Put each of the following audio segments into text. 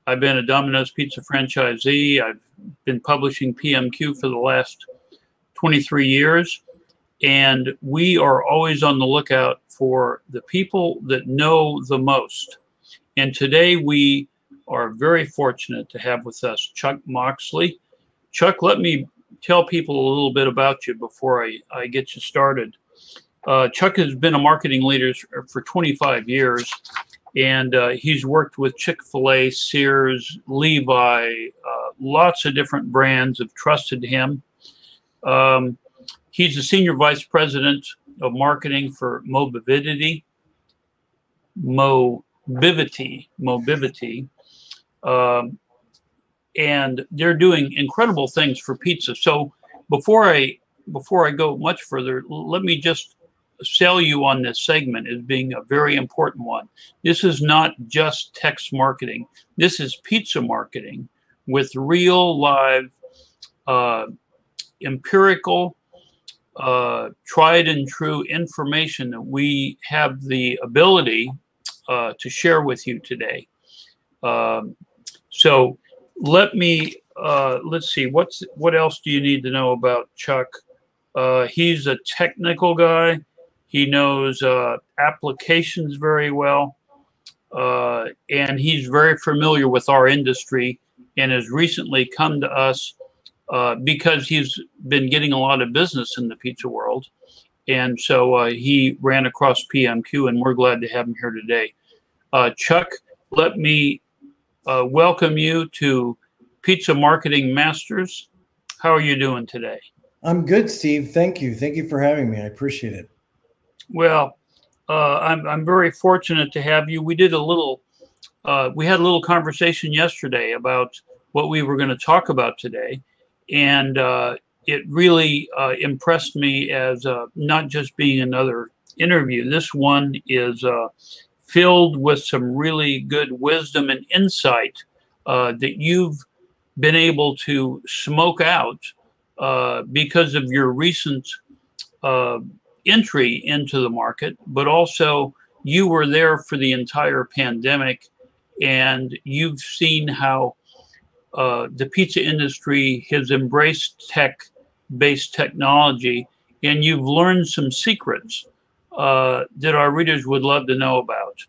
I've been a Domino's Pizza franchisee. I've been publishing PMQ for the last 23 years. And we are always on the lookout for the people that know the most. And today we are very fortunate to have with us Chuck Moxley. Chuck, let me tell people a little bit about you before I get you started. Chuck has been a marketing leader for 25 years, and he's worked with Chick-fil-A, Sears, Levi, lots of different brands have trusted him. He's the Senior Vice President of Marketing for Mobivity. And they're doing incredible things for pizza. So before I go much further, let me just sell you on this segment as being a very important one. This is not just text marketing. This is pizza marketing with real, live, empirical, tried and true information that we have the ability to share with you today. So let me, let's see, what else do you need to know about Chuck? He's a technical guy. He knows applications very well. And he's very familiar with our industry and has recently come to us because he's been getting a lot of business in the pizza world. And so he ran across PMQ, and we're glad to have him here today. Chuck, let me welcome you to Pizza Marketing Masters. How are you doing today? I'm good, Steve. Thank you. Thank you for having me. I appreciate it. Well, I'm very fortunate to have you. We did a little, we had a little conversation yesterday about what we were going to talk about today. And it really impressed me as not just being another interview. This one is filled with some really good wisdom and insight that you've been able to smoke out because of your recent entry into the market, but also you were there for the entire pandemic, and you've seen how the pizza industry has embraced tech-based technology, and you've learned some secrets that our readers would love to know about.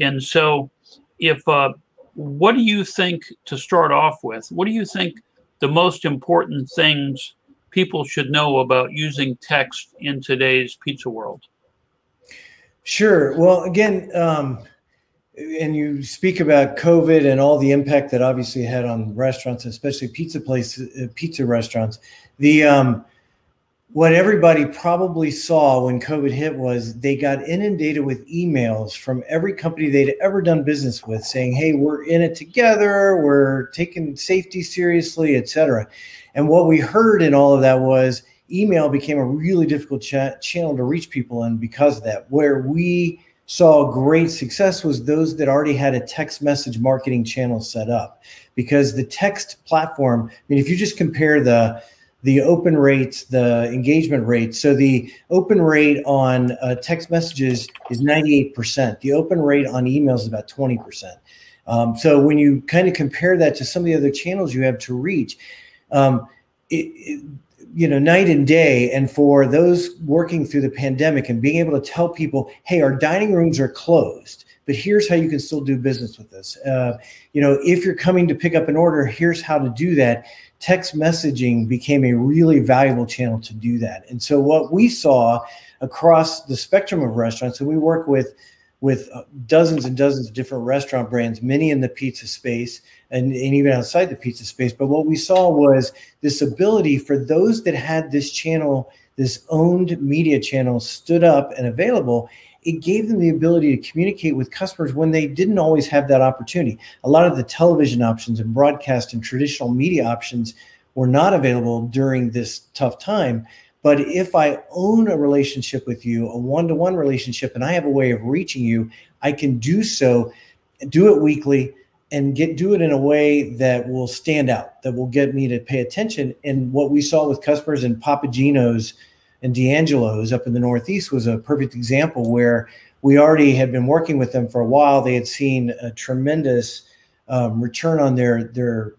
And so what do you think, to start off with, what do you think the most important things people should know about using text in today's pizza world? Sure. Well, again, and you speak about COVID and all the impact that obviously had on restaurants, especially pizza restaurants. What everybody probably saw when COVID hit was they got inundated with emails from every company they'd ever done business with saying, hey, we're in it together, we're taking safety seriously, et cetera. And what we heard in all of that was email became a really difficult channel to reach people. And because of that, where we saw great success was those that already had a text message marketing channel set up, because the text platform, I mean, if you just compare the open rates, the engagement rates. So the open rate on text messages is 98%. The open rate on emails is about 20%. So when you kind of compare that to some of the other channels you have to reach, you know, night and day. And for those working through the pandemic and being able to tell people, hey, our dining rooms are closed, but here's how you can still do business with us. You know, if you're coming to pick up an order, here's how to do that. Text messaging became a really valuable channel to do that. And so what we saw across the spectrum of restaurants, and we work with dozens and dozens of different restaurant brands, many in the pizza space and even outside the pizza space. But what we saw was this ability for those that had this channel, this owned media channel stood up and available. It gave them the ability to communicate with customers when they didn't always have that opportunity. A lot of the television options and broadcast and traditional media options were not available during this tough time. But if I own a relationship with you, a one-to-one relationship, and I have a way of reaching you, I can do so, do it weekly, and do it in a way that will stand out, that will get me to pay attention. And what we saw with customers in Papa Gino's and D'Angelo's up in the Northeast was a perfect example where we already had been working with them for a while. They had seen a tremendous return on their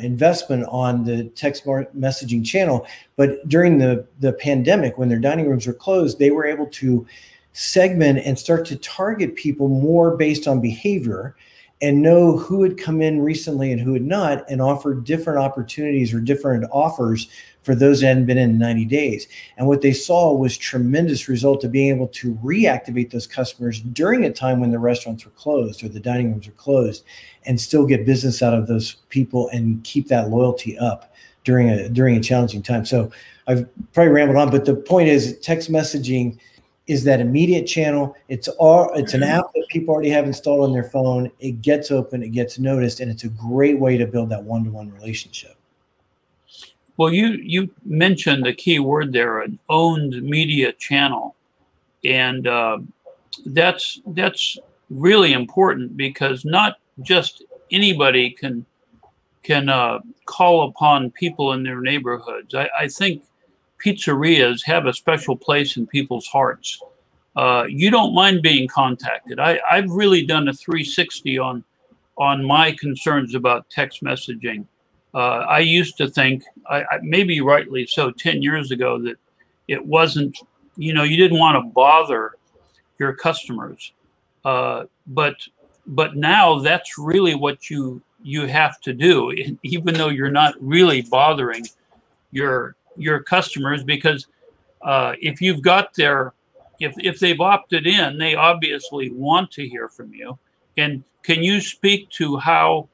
investment on the text messaging channel. But during the pandemic, when their dining rooms were closed, they were able to segment and start to target people more based on behavior and know who had come in recently and who had not, and offer different opportunities or different offers for those that hadn't been in 90 days. And what they saw was tremendous result of being able to reactivate those customers during a time when the restaurants were closed or the dining rooms were closed, and still get business out of those people and keep that loyalty up during a challenging time. So I've probably rambled on, but the point is text messaging is that immediate channel. It's an app that people already have installed on their phone. It gets open, it gets noticed, and it's a great way to build that one-to-one relationship. Well, you mentioned the key word there, an owned media channel, and that's really important, because not just anybody can call upon people in their neighborhoods. I think pizzerias have a special place in people's hearts. You don't mind being contacted. I've really done a 360 on my concerns about text messaging. I used to think, maybe rightly so, 10 years ago, that it wasn't, you didn't want to bother your customers. But now that's really what you have to do, even though you're not really bothering your customers, because if you've got if they've opted in, they obviously want to hear from you. And can you speak to how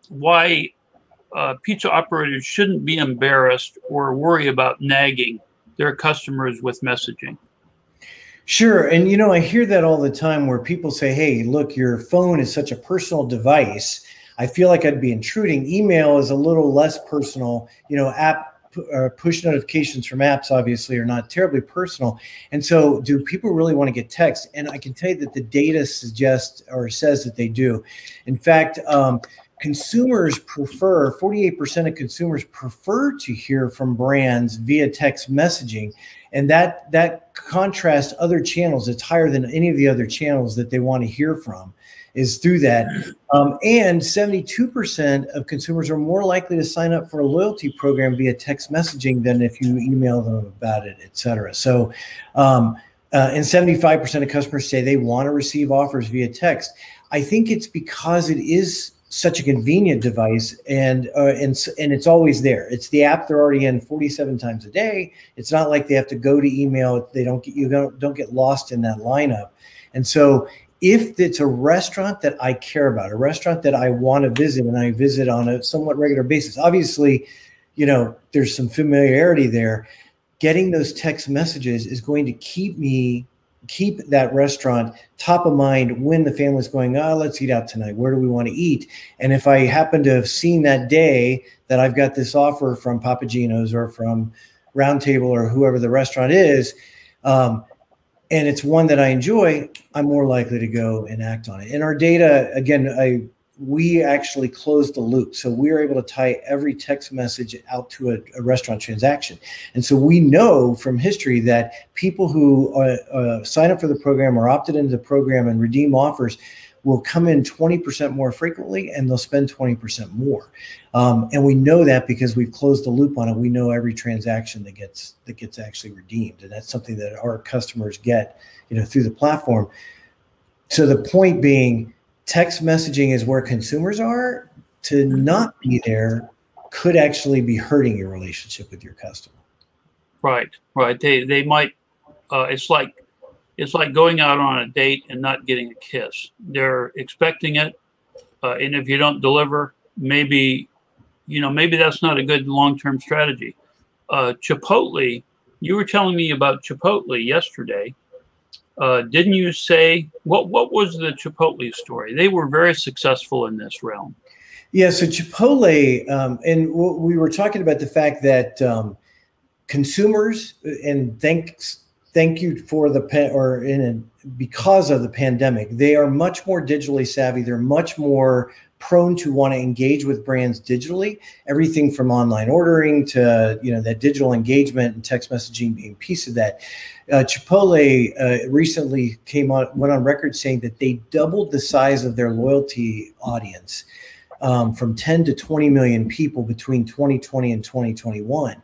why pizza operators shouldn't be embarrassed or worry about nagging their customers with messaging? Sure. And, I hear that all the time, where people say, hey, look, your phone is such a personal device. I feel like I'd be intruding. Email is a little less personal. Push notifications from apps obviously are not terribly personal. And so do people really want to get text? And I can tell you that the data suggests or says that they do. In fact, consumers prefer, 48% of consumers prefer to hear from brands via text messaging. And that contrasts other channels. It's higher than any of the other channels that they want to hear from is through that. And 72% of consumers are more likely to sign up for a loyalty program via text messaging than if you email them about it, et cetera. So, and 75% of customers say they want to receive offers via text. I think it's because it is such a convenient device, and it's always there. It's the app they're already in 47 times a day. It's not like they have to go to email. You don't get lost in that lineup. And so if it's a restaurant that I care about, a restaurant that I want to visit and I visit on a somewhat regular basis, obviously, there's some familiarity there. Getting those text messages is going to keep that restaurant top of mind when the family's going, let's eat out tonight. Where do we want to eat? And if I happen to have seen that day that I've got this offer from Papa Gino's or from Round Table or whoever the restaurant is, and it's one that I enjoy, I'm more likely to go and act on it. And our data, again, we actually closed the loop. So we are able to tie every text message out to a restaurant transaction. And so we know from history that people who sign up for the program or opted into the program and redeem offers will come in 20% more frequently, and they'll spend 20% more. And we know that because we've closed the loop on it. We know every transaction that gets actually redeemed. And that's something that our customers get, through the platform. So the point being, text messaging is where consumers are. To not be there could actually be hurting your relationship with your customer. Right. They might, it's like going out on a date and not getting a kiss. They're expecting it. And if you don't deliver, maybe that's not a good long-term strategy. Chipotle, you were telling me about Chipotle yesterday. Didn't you say, what was the Chipotle story? They were very successful in this realm. Yeah, so Chipotle, and we were talking about the fact that consumers, and thanks thank you for because of the pandemic, they are much more digitally savvy. They're much more prone to want to engage with brands digitally. Everything from online ordering to that digital engagement and text messaging being a piece of that. Chipotle recently went on record saying that they doubled the size of their loyalty audience from 10 to 20 million people between 2020 and 2021,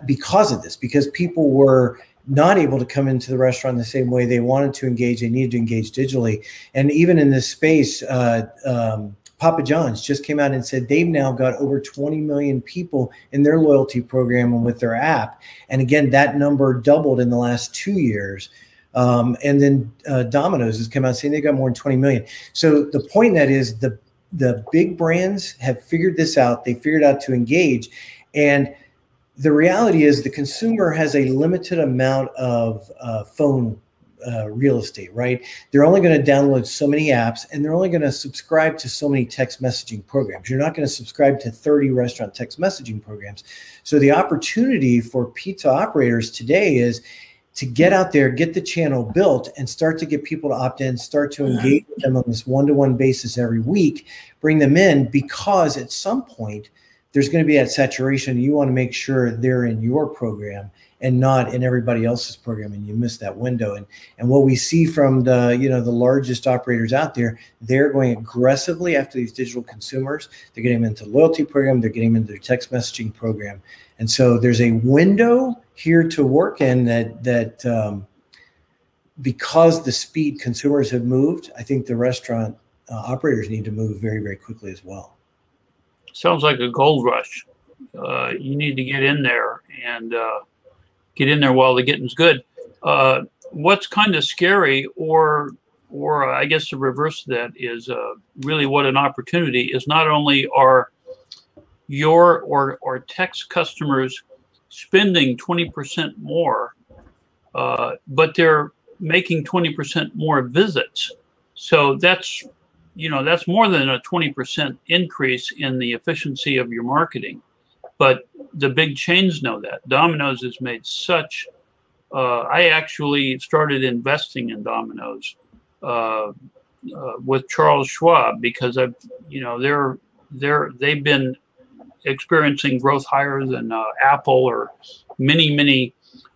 because of this, because people were not able to come into the restaurant the same way they wanted to engage. They needed to engage digitally. And even in this space, Papa John's just came out and said they've now got over 20 million people in their loyalty program and with their app. And again, that number doubled in the last 2 years. And then Domino's has come out saying they got more than 20 million. So the point that is the big brands have figured this out. They figured out to engage. And the reality is the consumer has a limited amount of phone real estate, right? They're only going to download so many apps, and they're only going to subscribe to so many text messaging programs. You're not going to subscribe to 30 restaurant text messaging programs. So the opportunity for pizza operators today is to get out there, get the channel built, and start to get people to opt in, start to engage with them on this one-to-one basis every week, bring them in, because at some point there's going to be that saturation. You want to make sure they're in your program and not in everybody else's program, and you miss that window. And what we see from the largest operators out there, they're going aggressively after these digital consumers. They're getting them into loyalty program, they're getting them into their text messaging program. And so there's a window here to work in that because the speed consumers have moved, I think the restaurant operators need to move very, very quickly as well. Sounds like a gold rush. You need to get in there and get in there while the getting's good. What's kind of scary, or I guess the reverse of that is really what an opportunity is. Not only are your or text customers spending 20% more, but they're making 20% more visits. So that's more than a 20% increase in the efficiency of your marketing. But the big chains know that. Domino's has made such. I actually started investing in Domino's with Charles Schwab because they've been experiencing growth higher than Apple or many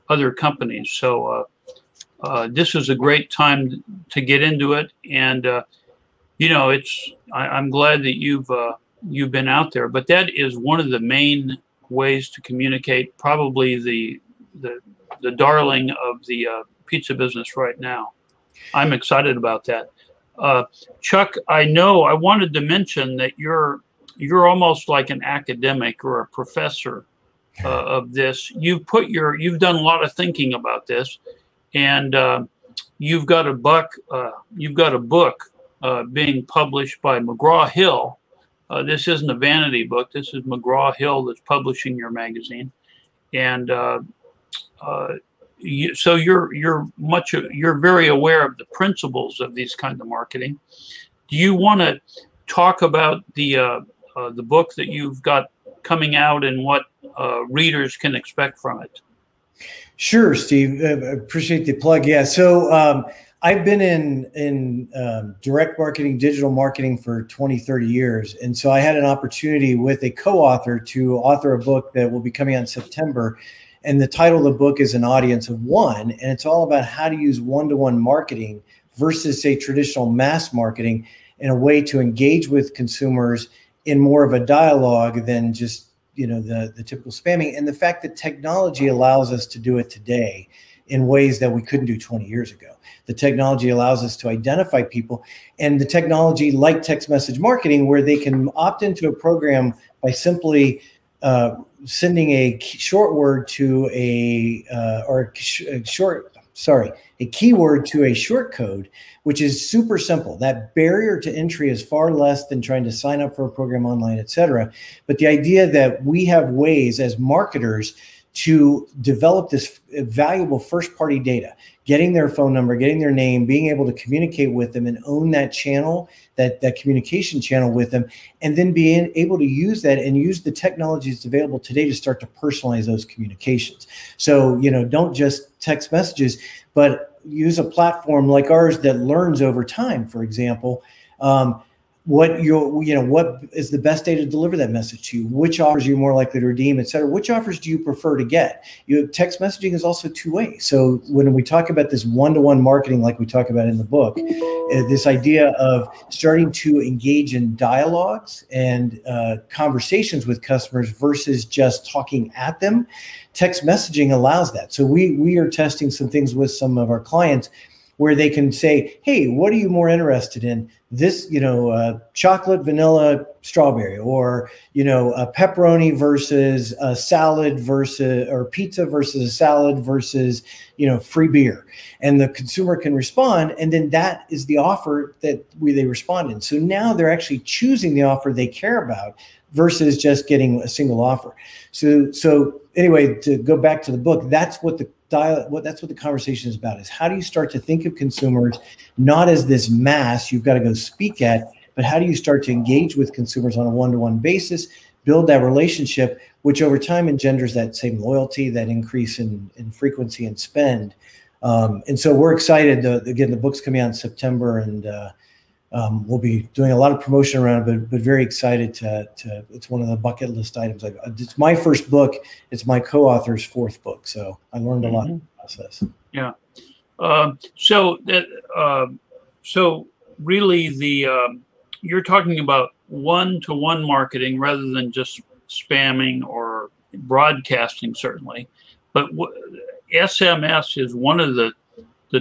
other companies. So this is a great time to get into it, and I'm glad that you've been out there, but that is one of the main ways to communicate, probably the darling of the pizza business right now. I'm excited about that. Chuck, I wanted to mention that you're almost like an academic or a professor of this. You've done a lot of thinking about this, and you've got a book being published by McGraw-Hill. This isn't a vanity book. This is McGraw-Hill that's publishing your magazine, and so you're very aware of the principles of these kinds of marketing. Do you want to talk about the book that you've got coming out and what readers can expect from it? Sure, Steve. Appreciate the plug. Yeah. So I've been in direct marketing, digital marketing for 20, 30 years. And so I had an opportunity with a co-author to author a book that will be coming out in September. And the title of the book is An Audience of One. And it's all about how to use one-to-one marketing versus, say, traditional mass marketing in a way to engage with consumers in more of a dialogue than just, the typical spamming. And the fact that technology allows us to do it today in ways that we couldn't do 20 years ago. The technology allows us to identify people, and the technology like text message marketing, where they can opt into a program by simply sending a keyword to a short code, which is super simple. That barrier to entry is far less than trying to sign up for a program online, et cetera. But the idea that we have ways as marketers to develop this valuable first-party data, getting their phone number, getting their name, being able to communicate with them and own that channel, that communication channel with them, and then being able to use that and use the technologies available today to start to personalize those communications. So, don't just text messages, but use a platform like ours that learns over time, for example, what is the best day to deliver that message to you, which offers you're more likely to redeem, et cetera. Which offers do you prefer to get? Text messaging is also two-way. So when we talk about this one-to-one marketing, like we talk about in the book, this idea of starting to engage in dialogues and conversations with customers versus just talking at them, text messaging allows that. So we are testing some things with some of our clients where they can say, hey, what are you more interested in? This, chocolate, vanilla, strawberry, or, a pepperoni versus a salad or pizza versus a salad versus, free beer. And the consumer can respond. And then that is the offer that they respond in. So now they're actually choosing the offer they care about versus just getting a single offer. So anyway, to go back to the book, that's what the conversation is about, is how do you start to think of consumers not as this mass you've got to go speak at, but how do you start to engage with consumers on a one-to-one basis, build that relationship, which over time engenders that same loyalty, that increase in frequency and spend. And so we're excited. Again, the book's coming out in September, and we'll be doing a lot of promotion around it, but very excited to it's one of the bucket list items. It's my first book. It's my co-author's fourth book. So I learned a lot in the process. Yeah. So really you're talking about one-to-one marketing rather than just spamming or broadcasting, certainly. But SMS is one of the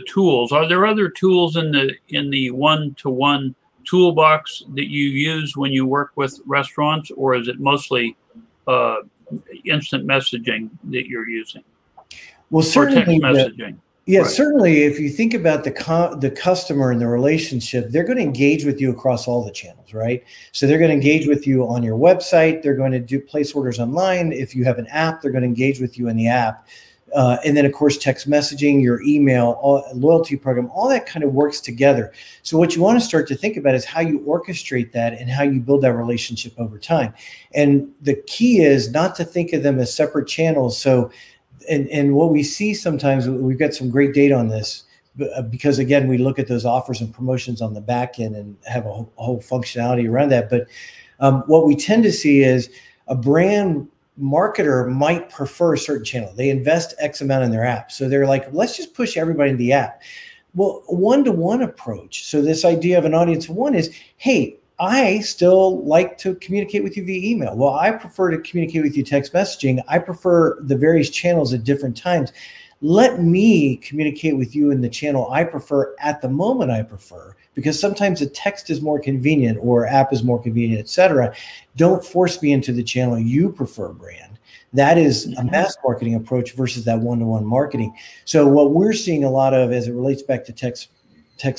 tools. Are there other tools in the one-to-one toolbox that you use when you work with restaurants, or is it mostly instant messaging that you're using? Well, certainly text messaging. Yeah, right. Certainly. If you think about the customer and the relationship, they're going to engage with you across all the channels, right? So they're going to engage with you on your website. They're going to place orders online. If you have an app, they're going to engage with you in the app. And then, of course, text messaging, your email, loyalty program, all that kind of works together. So what you want to start to think about is how you orchestrate that and how you build that relationship over time. And the key is not to think of them as separate channels. So, and what we see sometimes, we've got some great data on this, because, again, we look at those offers and promotions on the back end and have a whole functionality around that. But what we tend to see is a brand marketer might prefer a certain channel. They invest X amount in their app. So they're like, let's just push everybody into the app. Well, one-to-one approach. So this idea of an audience of one is, hey, I still like to communicate with you via email. Well, I prefer to communicate with you text messaging. I prefer the various channels at different times. Let me communicate with you in the channel I prefer at the moment I prefer, because sometimes a text is more convenient or app is more convenient, et cetera. Don't force me into the channel you prefer, brand. That is a mass marketing approach versus that one-to-one marketing. So what we're seeing a lot of as it relates back to text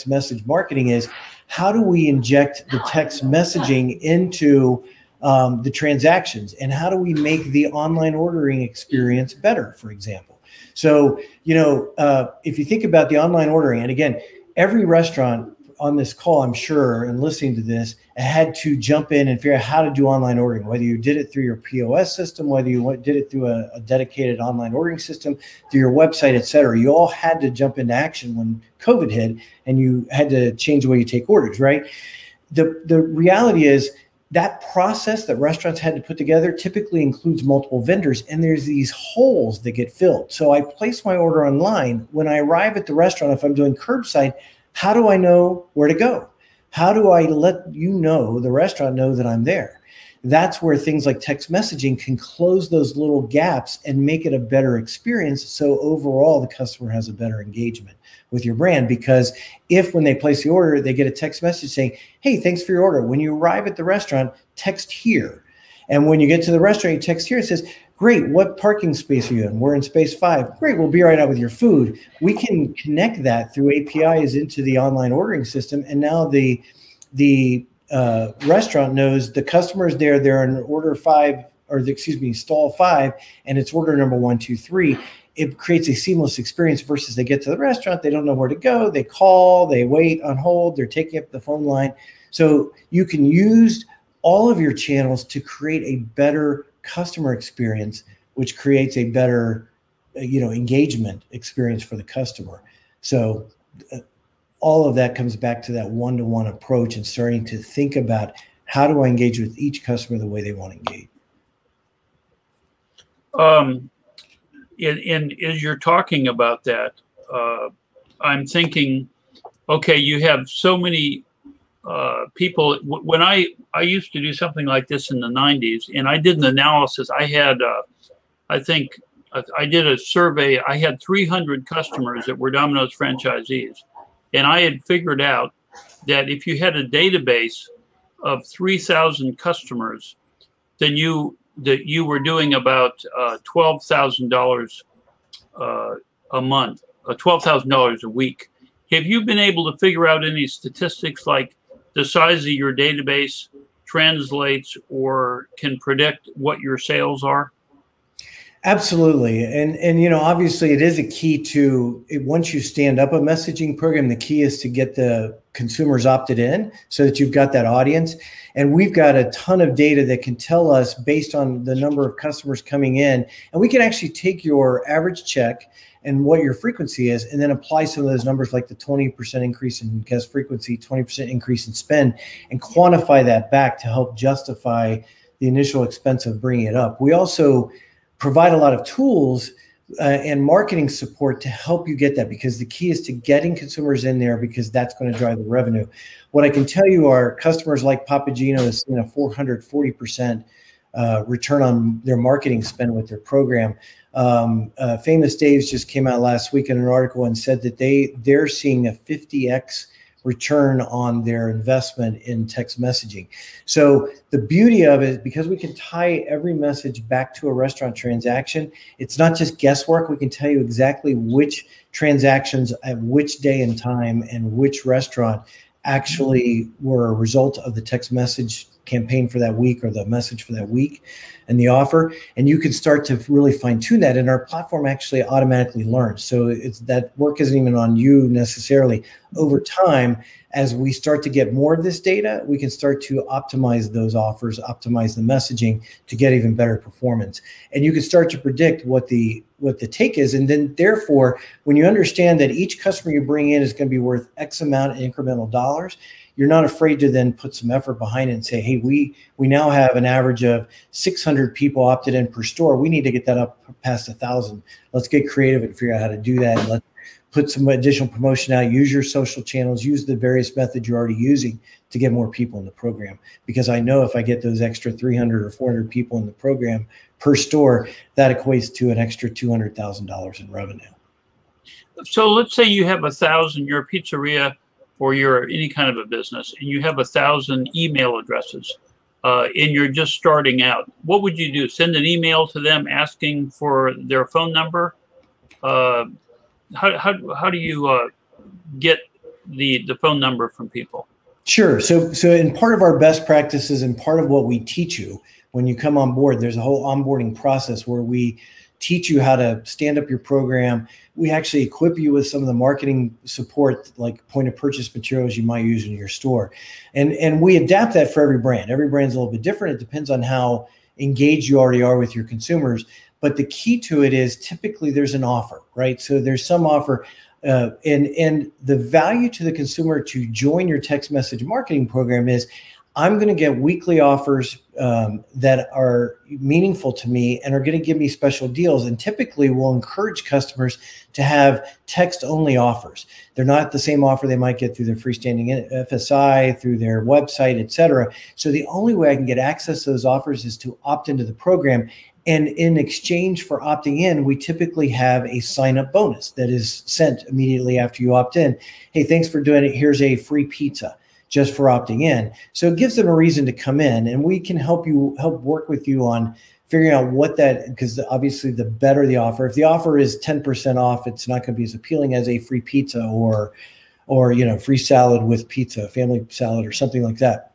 message marketing is, how do we inject the text messaging into the transactions? And how do we make the online ordering experience better, for example? So, if you think about the online ordering, and again, every restaurant on this call, I'm sure, and listening to this, had to jump in and figure out how to do online ordering, whether you did it through your POS system, whether you did it through a dedicated online ordering system, through your website, et cetera. You all had to jump into action when COVID hit, and you had to change the way you take orders, right? The reality is, that process that restaurants had to put together typically includes multiple vendors, and there's these holes that get filled. So I place my order online. When I arrive at the restaurant, if I'm doing curbside, how do I know where to go? How do I let the restaurant know that I'm there? That's where things like text messaging can close those little gaps and make it a better experience. So overall, the customer has a better engagement with your brand, because if when they place the order, they get a text message saying, hey, thanks for your order. When you arrive at the restaurant, text here. And when you get to the restaurant, you text here. It says, great, what parking space are you in? We're in space 5. Great, we'll be right out with your food. We can connect that through APIs into the online ordering system. And now the restaurant knows the customer is there. They're in order 5 excuse me, stall 5, and it's order number 1, 2, 3. It creates a seamless experience versus they get to the restaurant, they don't know where to go, they call, they wait on hold, they're taking up the phone line. So you can use all of your channels to create a better customer experience, which creates a better, engagement experience for the customer. So all of that comes back to that one-to-one approach and starting to think about how do I engage with each customer the way they want to engage. And as you're talking about that, I'm thinking, okay, you have so many people. When I used to do something like this in the 90s, and I did an analysis. I had, I think, I did a survey. I had 300 customers that were Domino's franchisees, and I had figured out that if you had a database of 3,000 customers, then you were doing about $12,000 a month, $12,000 a week. Have you been able to figure out any statistics like the size of your database translates or can predict what your sales are? Absolutely. And obviously it is a key to it. Once you stand up a messaging program, the key is to get the consumers opted in so that you've got that audience. And we've got a ton of data that can tell us based on the number of customers coming in, and we can actually take your average check and what your frequency is, and then apply some of those numbers like the 20% increase in guest frequency, 20% increase in spend, and quantify that back to help justify the initial expense of bringing it up. We also provide a lot of tools and marketing support to help you get that, because the key is to getting consumers in there, because that's going to drive the revenue. What I can tell you are customers like Papa Gino is seeing a 440% return on their marketing spend with their program. Famous Dave's just came out last week in an article and said that they're seeing a 50x return on their investment in text messaging. So the beauty of it, because we can tie every message back to a restaurant transaction, it's not just guesswork. We can tell you exactly which transactions at which day and time and which restaurant actually were a result of the text message campaign for that week or the message for that week and the offer. And you can start to really fine tune that. And our platform actually automatically learns. So it's that work isn't even on you necessarily. Over time, as we start to get more of this data, we can start to optimize those offers, optimize the messaging to get even better performance. And you can start to predict what the take is. And then therefore, when you understand that each customer you bring in is going to be worth X amount of incremental dollars, you're not afraid to then put some effort behind it and say, hey, we now have an average of 600 people opted in per store. We need to get that up past 1,000. Let's get creative and figure out how to do that. And let's put some additional promotion out, use your social channels, use the various methods you're already using to get more people in the program. Because I know if I get those extra 300 or 400 people in the program per store, that equates to an extra $200,000 in revenue. So let's say you have 1,000, you're a pizzeria, or you're any kind of a business, and you have 1,000 email addresses, and you're just starting out. What would you do? Send an email to them asking for their phone number? How do you get the phone number from people? Sure. So in part of our best practices and part of what we teach you when you come on board, there's a whole onboarding process where we teach you how to stand up your program. We actually equip you with some of the marketing support, like point of purchase materials you might use in your store. And we adapt that for every brand. Every brand's a little bit different. It depends on how engaged you already are with your consumers. But the key to it is typically there's an offer, right? So there's some offer. And the value to the consumer to join your text message marketing program is I'm going to get weekly offers that are meaningful to me and are going to give me special deals. And typically we'll encourage customers to have text-only offers. They're not the same offer they might get through their freestanding FSI, through their website, et cetera. So the only way I can get access to those offers is to opt into the program. And in exchange for opting in, we typically have a sign-up bonus that is sent immediately after you opt in. Hey, thanks for doing it. Here's a free pizza just for opting in. So it gives them a reason to come in, and we can help work with you on figuring out what that, because obviously the better the offer. If the offer is 10% off, it's not going to be as appealing as a free pizza or free salad with pizza, family salad or something like that.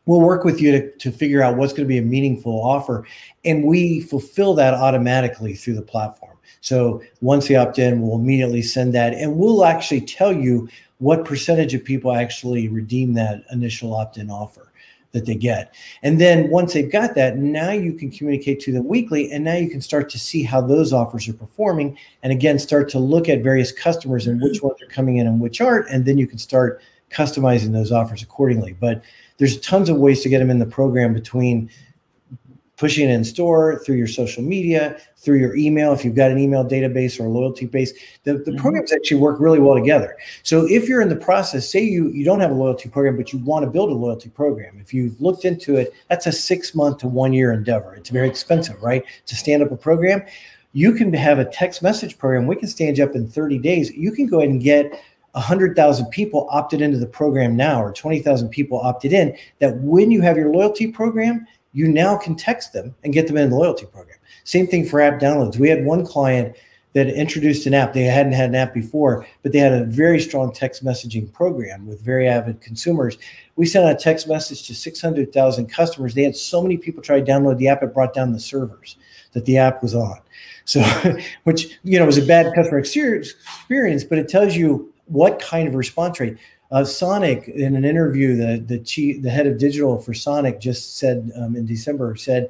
we'll work with you to figure out what's going to be a meaningful offer. And we fulfill that automatically through the platform. So once they opt in, we'll immediately send that, and we'll actually tell you what percentage of people actually redeem that initial opt-in offer that they get. And then once they've got that, now you can communicate to them weekly, and now you can start to see how those offers are performing. And again, start to look at various customers and which ones are coming in and which aren't. And then you can start customizing those offers accordingly. But there's tons of ways to get them in the program, between pushing it in store, through your social media, through your email, if you've got an email database or a loyalty base. The programs actually work really well together. So if you're in the process, say you don't have a loyalty program, but you want to build a loyalty program, if you've looked into it, that's a 6 month to 1 year endeavor. It's very expensive, right, to stand up a program. You can have a text message program. We can stand you up in 30 days. You can go ahead and get 100,000 people opted into the program now, or 20,000 people opted in, that when you have your loyalty program, you now can text them and get them in the loyalty program. Same thing for app downloads. We had one client that introduced an app. They hadn't had an app before, but they had a very strong text messaging program with very avid consumers. We sent out a text message to 600,000 customers. They had so many people try to download the app, it brought down the servers that the app was on. So, which, was a bad customer experience, but it tells you what kind of response rate. Sonic, in an interview, the head of digital for Sonic just said in December, said,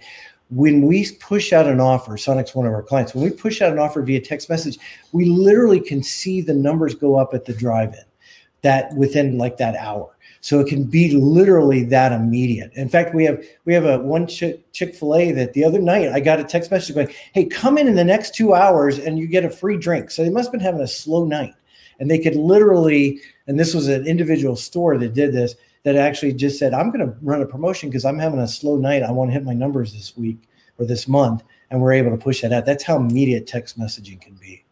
when we push out an offer, Sonic's one of our clients, when we push out an offer via text message, we literally can see the numbers go up at the drive-in that within like that hour. So it can be literally that immediate. In fact, we have a one Chick-fil-A that the other night I got a text message going, hey, come in the next 2 hours and you get a free drink. So they must have been having a slow night. And they could literally, and this was an individual store that did this, that actually just said, I'm going to run a promotion because I'm having a slow night. I want to hit my numbers this week or this month. And we're able to push that out. That's how immediate text messaging can be.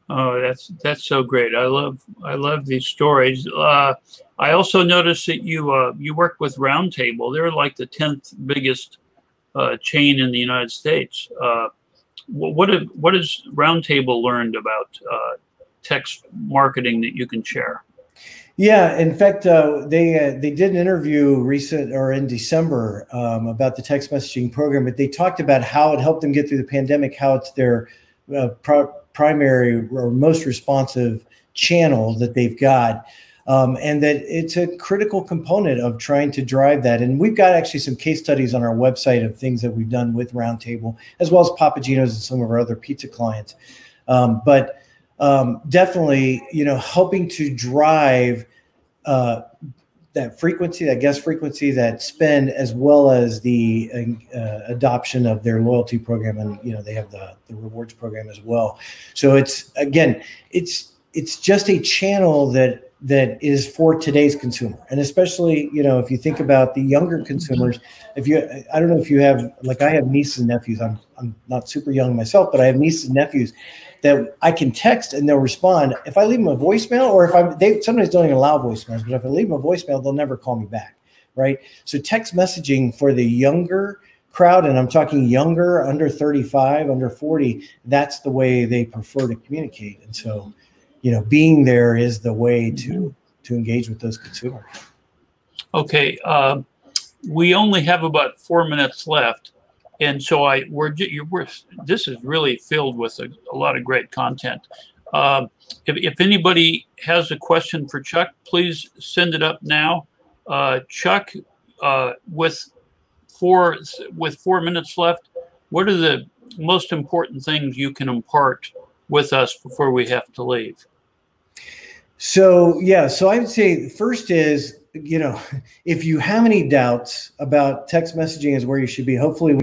Oh, that's so great. I love these stories. I also noticed that you work with Roundtable. They're like the 10th biggest chain in the United States. What has Roundtable learned about text marketing that you can share? Yeah, in fact, they did an interview in December about the text messaging program, but they talked about how it helped them get through the pandemic, how it's their primary or most responsive channel that they've got, and that it's a critical component of trying to drive that. And we've got actually some case studies on our website of things that we've done with Roundtable, as well as Papa Gino's and some of our other pizza clients. But definitely, helping to drive that frequency, that guest frequency, that spend, as well as the adoption of their loyalty program, and they have the rewards program as well. So it's just a channel that is for today's consumer, and especially if you think about the younger consumers. I don't know if you have, like I have nieces and nephews. I'm not super young myself, but I have nieces and nephews that I can text and they'll respond. If I leave them a voicemail, or they sometimes don't even allow voicemails, but if I leave them a voicemail, they'll never call me back, right? So text messaging for the younger crowd, and I'm talking younger, under 35, under 40, that's the way they prefer to communicate. And so, being there is the way to engage with those consumers. Okay, we only have about 4 minutes left. And so this is really filled with a lot of great content. If anybody has a question for Chuck, please send it up now. Chuck, with 4 minutes left, what are the most important things you can impart with us before we have to leave? So I would say first is, if you have any doubts about text messaging is where you should be, hopefully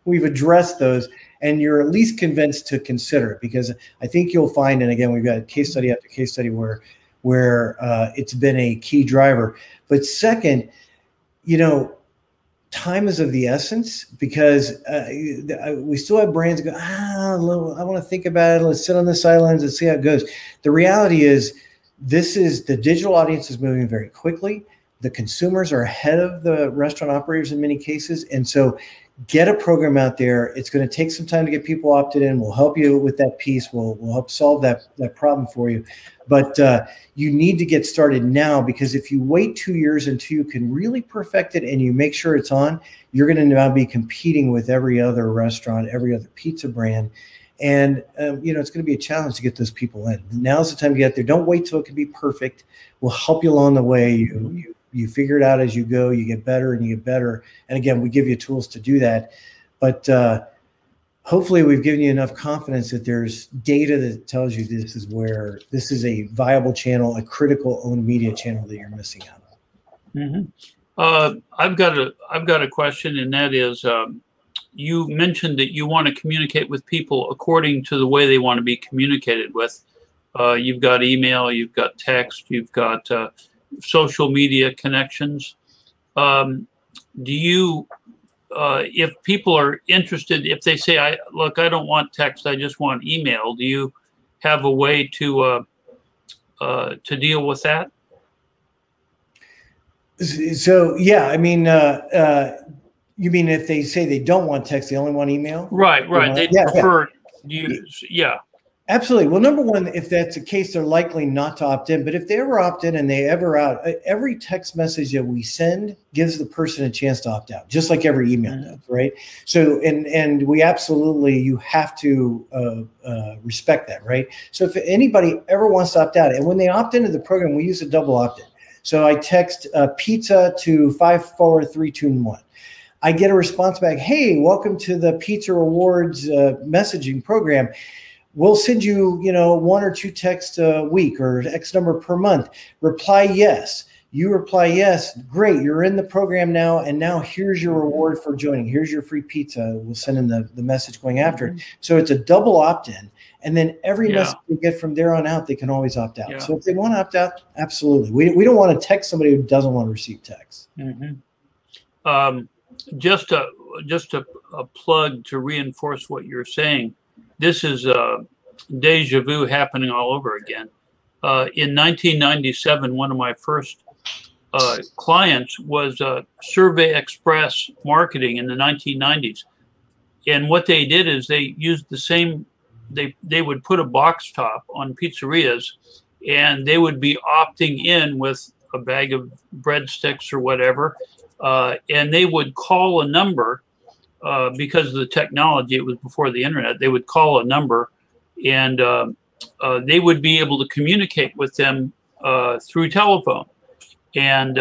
we've addressed those, and you're at least convinced to consider it, because I think you'll find, and again, we've got case study after case study where it's been a key driver. But second, time is of the essence, because we still have brands that go, I want to think about it. Let's sit on the sidelines and see how it goes. The reality is, the digital audience is moving very quickly. The consumers are ahead of the restaurant operators in many cases. And so get a program out there. It's going to take some time to get people opted in. We'll help you with that piece. We'll help solve that problem for you. But you need to get started now, because if you wait 2 years until you can really perfect it and you make sure it's on, you're going to now be competing with every other restaurant, every other pizza brand. And, you know, it's going to be a challenge to get those people in. Now's the time to get there. Don't wait till it can be perfect. We'll help you along the way. You figure it out as you go. You get better and you get better. And again, we give you tools to do that. But hopefully we've given you enough confidence that there's data that tells you this is a viable channel, a critical owned media channel that you're missing out on. Mm-hmm. I've got a question, and that is, you mentioned that you want to communicate with people according to the way they want to be communicated with. You've got email, you've got text, you've got social media connections. Do you, if people are interested, if they say, look, I don't want text, I just want email, do you have a way to deal with that? So, yeah, I mean, you mean if they say they don't want text, they only want email? Right. They prefer use, yeah. Absolutely. Well, number one, if that's the case, they're likely not to opt in. But if they ever opt in and they ever out, every text message that we send gives the person a chance to opt out, just like every email does, right? So, and we absolutely, you have to respect that, right? So if anybody ever wants to opt out, and when they opt into the program, we use a double opt-in. So I text pizza to 54321. I get a response back, hey, welcome to the Pizza Rewards messaging program. We'll send you, 1 or 2 texts a week or X number per month. Reply yes. You reply yes. Great. You're in the program now. And now here's your reward for joining. Here's your free pizza. We'll send in the message going after it. So it's a double opt-in. And then every message they get from there on out, they can always opt out. So if they want to opt out, absolutely. We don't want to text somebody who doesn't want to receive text. Just a plug to reinforce what you're saying. This is deja vu happening all over again. In 1997, one of my first clients was Survey Express marketing in the 1990s. And what they did is they used the same, they would put a box top on pizzerias, and they would be opting in with a bag of breadsticks or whatever. And they would call a number. Because of the technology, it was before the internet, they would call a number, and they would be able to communicate with them through telephone. And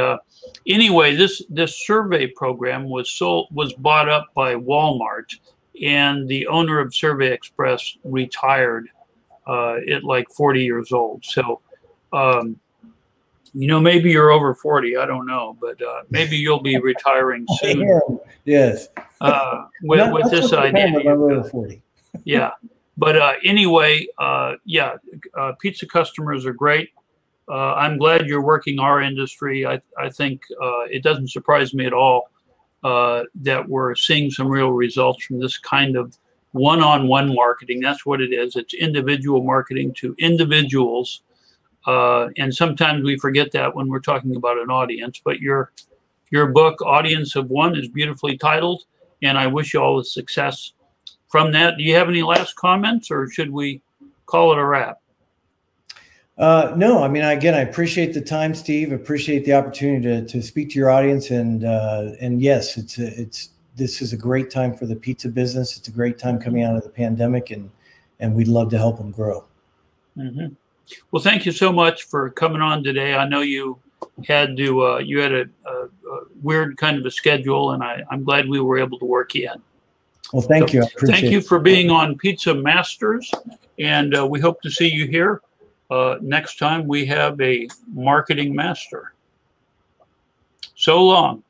anyway, this survey program was bought up by Walmart, and the owner of Survey Express retired at like 40 years old. So, maybe you're over 40. I don't know, but maybe you'll be retiring soon. Yes. With this idea. I'm over 40. Yeah. But anyway, pizza customers are great. I'm glad you're working our industry. I think it doesn't surprise me at all that we're seeing some real results from this kind of one-on-one marketing. That's what it is. It's individual marketing to individuals. And sometimes we forget that when we're talking about an audience. But your book, Audience of One, is beautifully titled, and I wish you all the success from that. Do you have any last comments, or should we call it a wrap? No, I mean, again, I appreciate the time, Steve. Appreciate the opportunity to speak to your audience, and yes, this is a great time for the pizza business. It's a great time coming out of the pandemic, and we'd love to help them grow. Well, thank you so much for coming on today. I know you had to you had a weird kind of a schedule, and I'm glad we were able to work you in. Well, thank you. I appreciate thank you for being on Pizza Masters, and we hope to see you here next time we have a marketing master. So long.